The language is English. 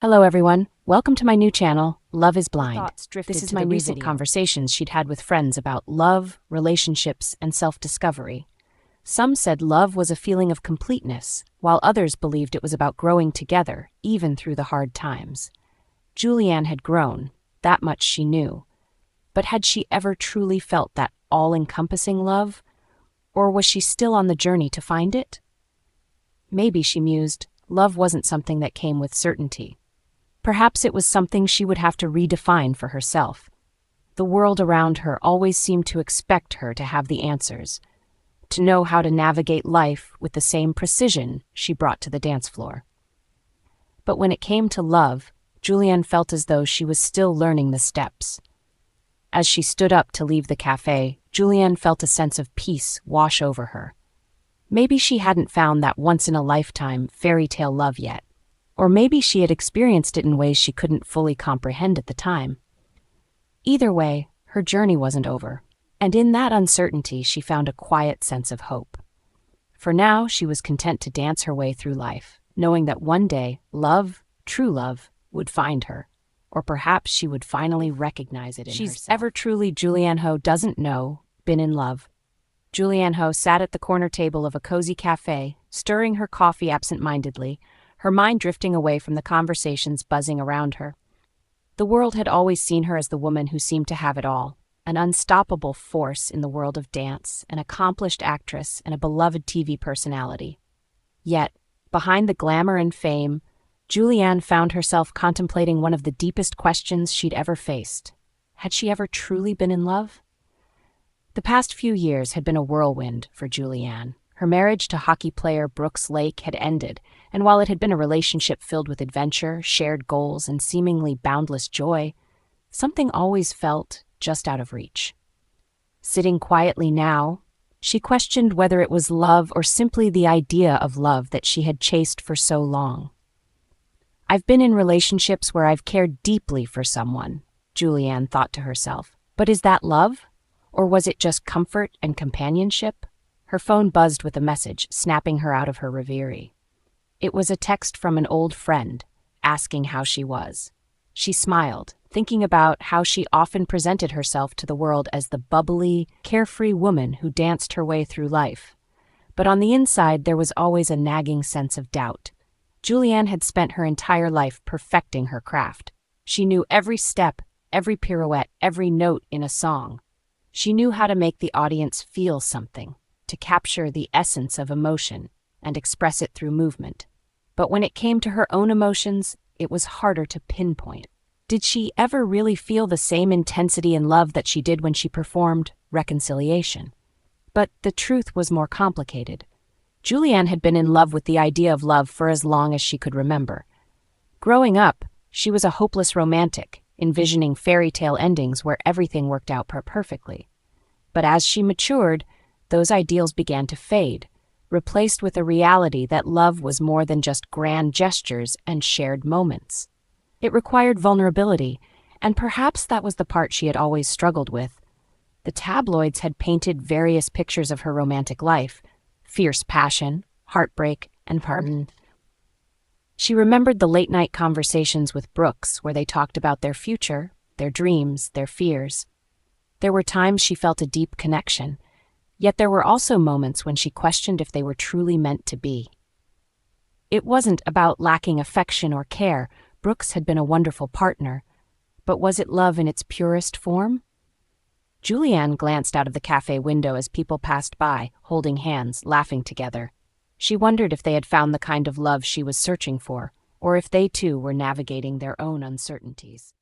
Hello everyone, welcome to my new channel, Love is Blind. Thoughts drifted This is to my the recent video. conversations she'd had with friends about love, relationships, and self-discovery. Some said love was a feeling of completeness, while others believed it was about growing together, even through the hard times. Julianne had grown, that much she knew. But had she ever truly felt that all-encompassing love? Or was she still on the journey to find it? Maybe, she mused, love wasn't something that came with certainty. Perhaps it was something she would have to redefine for herself. The world around her always seemed to expect her to have the answers, to know how to navigate life with the same precision she brought to the dance floor. But when it came to love, Julianne felt as though she was still learning the steps. As she stood up to leave the cafe, Julianne felt a sense of peace wash over her. Maybe she hadn't found that once-in-a-lifetime fairy tale love yet. Or maybe she had experienced it in ways she couldn't fully comprehend at the time. Either way, her journey wasn't over, and in that uncertainty she found a quiet sense of hope. For now, she was content to dance her way through life, knowing that one day, love, true love, would find her. Or perhaps she would finally recognize it in herself. She's ever truly Julianne Hough doesn't know, been in love. Julianne Hough sat at the corner table of a cozy cafe, stirring her coffee absent-mindedly, her mind drifting away from the conversations buzzing around her. The world had always seen her as the woman who seemed to have it all, an unstoppable force in the world of dance, an accomplished actress, and a beloved TV personality. Yet, behind the glamour and fame, Julianne found herself contemplating one of the deepest questions she'd ever faced. Had she ever truly been in love? The past few years had been a whirlwind for Julianne. Her marriage to hockey player Brooks Lake had ended, and while it had been a relationship filled with adventure, shared goals, and seemingly boundless joy, something always felt just out of reach. Sitting quietly now, she questioned whether it was love or simply the idea of love that she had chased for so long. "I've been in relationships where I've cared deeply for someone," Julianne thought to herself. But is that love? Or was it just comfort and companionship? Her phone buzzed with a message, snapping her out of her reverie. It was a text from an old friend, asking how she was. She smiled, thinking about how she often presented herself to the world as the bubbly, carefree woman who danced her way through life. But on the inside, there was always a nagging sense of doubt. Julianne had spent her entire life perfecting her craft. She knew every step, every pirouette, every note in a song. She knew how to make the audience feel something, to capture the essence of emotion and express it through movement. But when it came to her own emotions, it was harder to pinpoint. Did she ever really feel the same intensity in love that she did when she performed Reconciliation? But the truth was more complicated. Julianne had been in love with the idea of love for as long as she could remember. Growing up, she was a hopeless romantic, envisioning fairy tale endings where everything worked out perfectly. But as she matured, those ideals began to fade, replaced with a reality that love was more than just grand gestures and shared moments. It required vulnerability, and perhaps that was the part she had always struggled with. The tabloids had painted various pictures of her romantic life: fierce passion, heartbreak, and pardon. She remembered the late-night conversations with Brooks where they talked about their future, their dreams, their fears. There were times she felt a deep connection, yet there were also moments when she questioned if they were truly meant to be. It wasn't about lacking affection or care. Brooks had been a wonderful partner. But was it love in its purest form? Julianne glanced out of the cafe window as people passed by, holding hands, laughing together. She wondered if they had found the kind of love she was searching for, or if they too were navigating their own uncertainties.